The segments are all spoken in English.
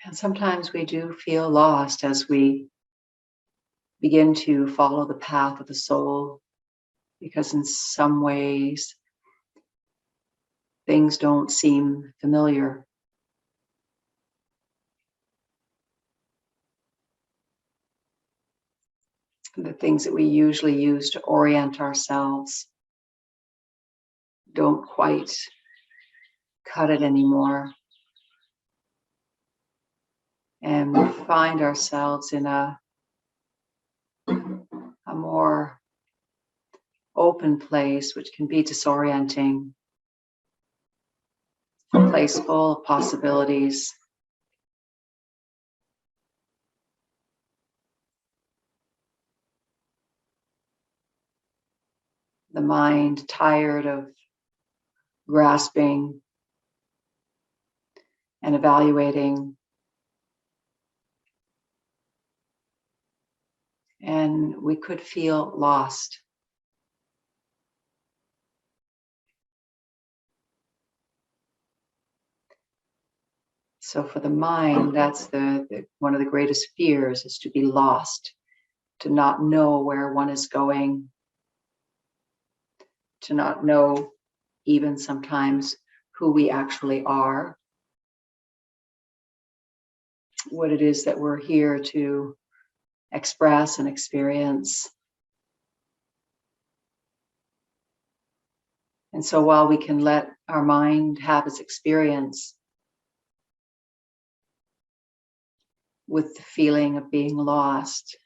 And sometimes we do feel lost as we begin to follow the path of the soul, because in some ways things don't seem familiar. The things that we usually use to orient ourselves don't quite cut it anymore. And we find ourselves in a more open place, which can be disorienting, a place full of possibilities. The mind tired of grasping and evaluating, and we could feel lost. So for the mind, that's one of the greatest fears, is to be lost, to not know where one is going, to not know even sometimes who we actually are, what it is that we're here to express and experience. And so while we can let our mind have its experience with the feeling of being lost,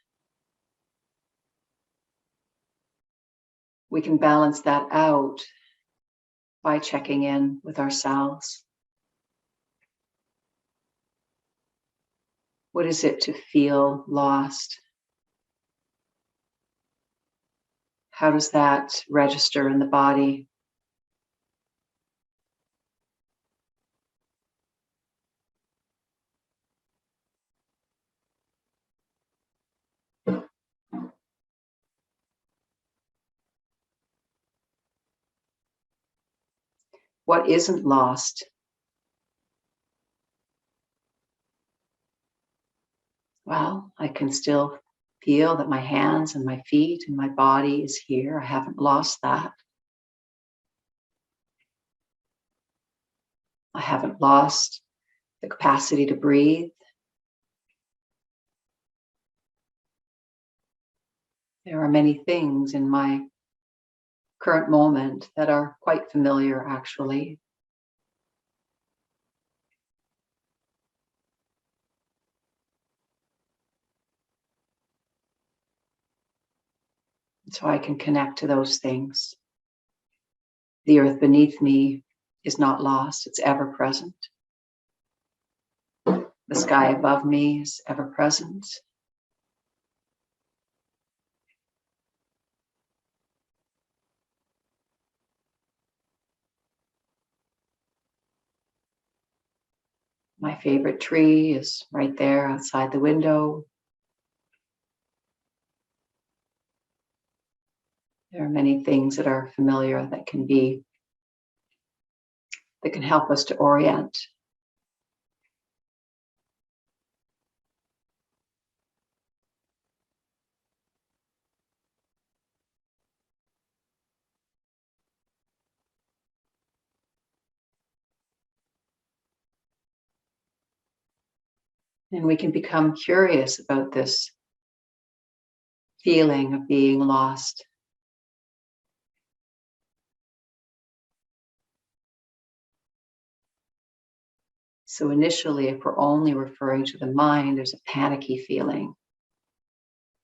we can balance that out by checking in with ourselves. What is it to feel lost? How does that register in the body? What isn't lost? Well, I can still feel that my hands and my feet and my body is here. I haven't lost that. I haven't lost the capacity to breathe. There are many things in my current moment that are quite familiar, actually. So I can connect to those things. The earth beneath me is not lost, it's ever present. The sky above me is ever present. My favorite tree is right there outside the window. There are many things that are familiar that can help us to orient. And we can become curious about this feeling of being lost. So initially, if we're only referring to the mind, there's a panicky feeling.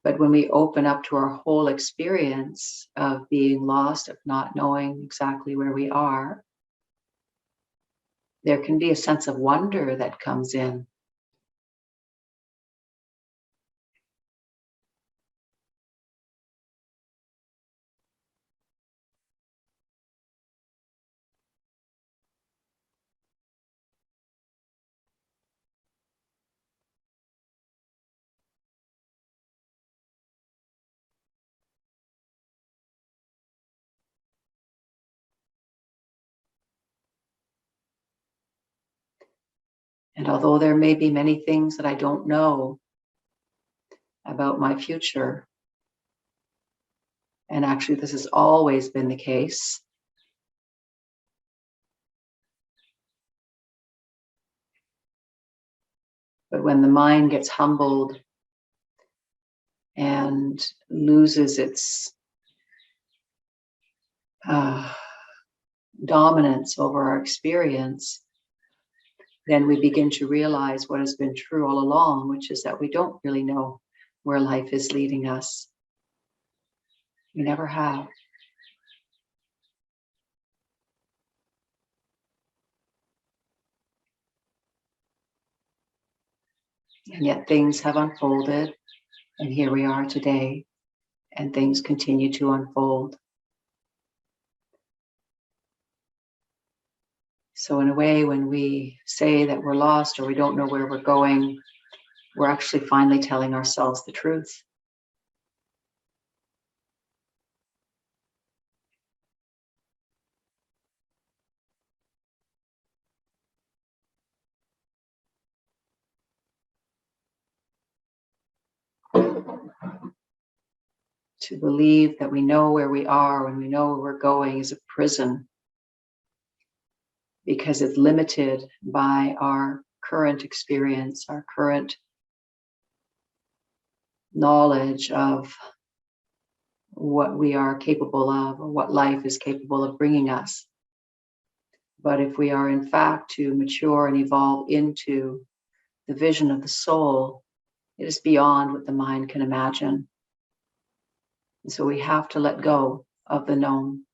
But when we open up to our whole experience of being lost, of not knowing exactly where we are, there can be a sense of wonder that comes in. And although there may be many things that I don't know about my future, and actually this has always been the case, but when the mind gets humbled and loses its dominance over our experience, then we begin to realize what has been true all along, which is that we don't really know where life is leading us. We never have. And yet things have unfolded, and here we are today, and things continue to unfold. So in a way, when we say that we're lost or we don't know where we're going, we're actually finally telling ourselves the truth. To believe that we know where we are and we know where we're going is a prison, because it's limited by our current experience, our current knowledge of what we are capable of or what life is capable of bringing us. But if we are in fact to mature and evolve into the vision of the soul, it is beyond what the mind can imagine. And so we have to let go of the known.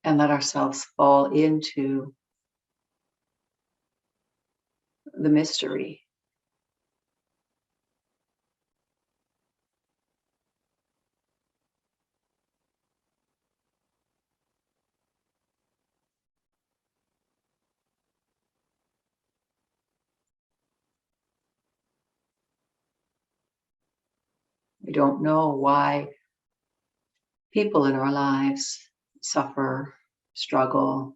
And let ourselves fall into the mystery. We don't know why people in our lives suffer, struggle.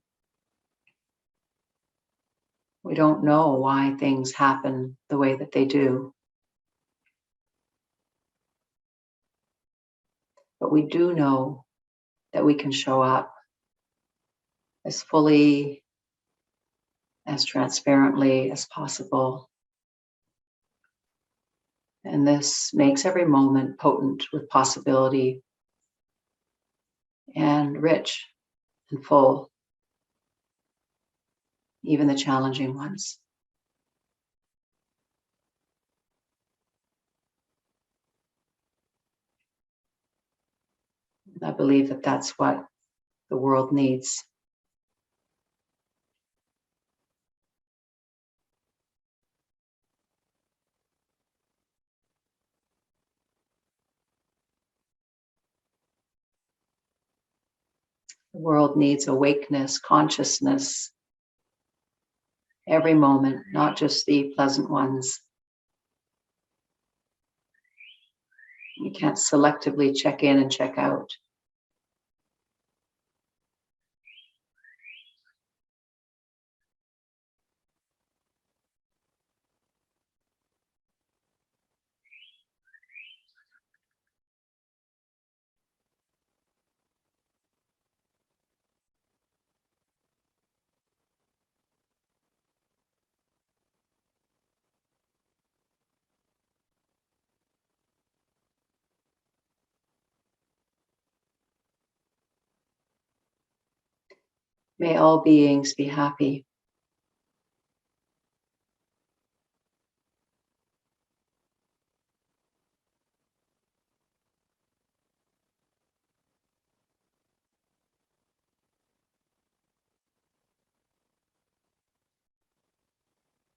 We don't know why things happen the way that they do. But we do know that we can show up as fully, as transparently as possible. And this makes every moment potent with possibility and rich and full, even the challenging ones. I believe that that's what the world needs. The world needs awakeness, consciousness, every moment, not just the pleasant ones. You can't selectively check in and check out. May all beings be happy.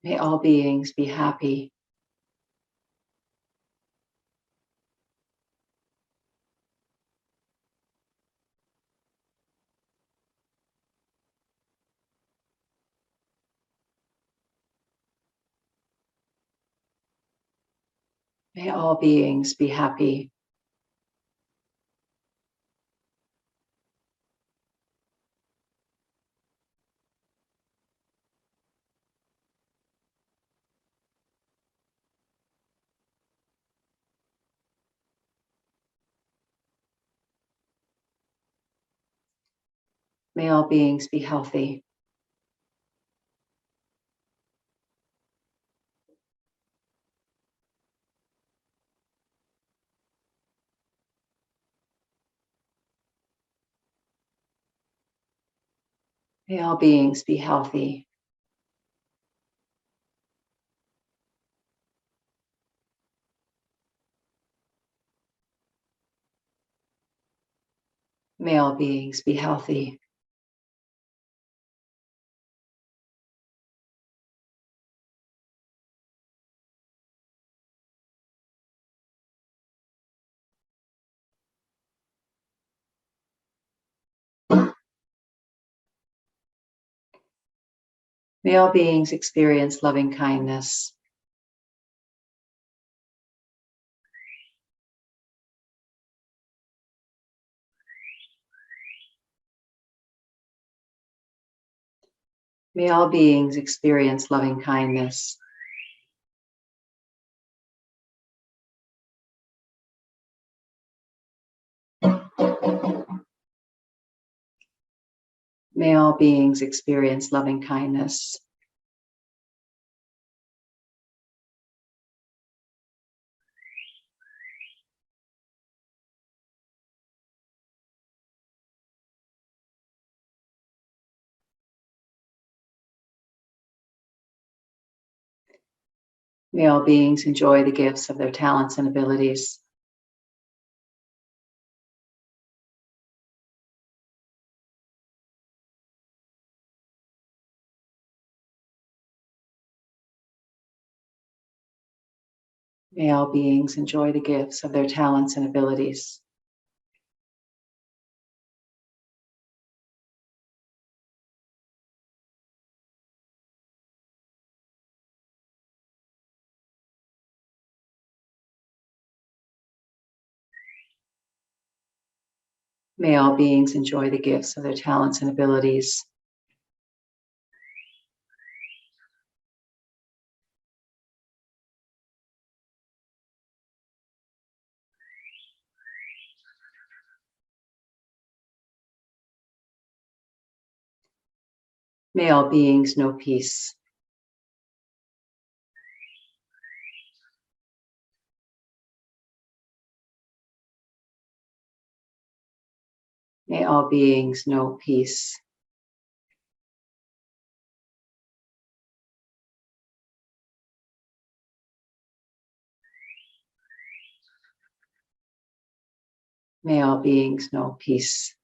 May all beings be happy. May all beings be happy. May all beings be healthy. May all beings be healthy. May all beings be healthy. May all beings experience loving kindness. May all beings experience loving kindness. May all beings experience loving kindness. May all beings enjoy the gifts of their talents and abilities. May all beings enjoy the gifts of their talents and abilities. May all beings enjoy the gifts of their talents and abilities. May all beings know peace. May all beings know peace. May all beings know peace.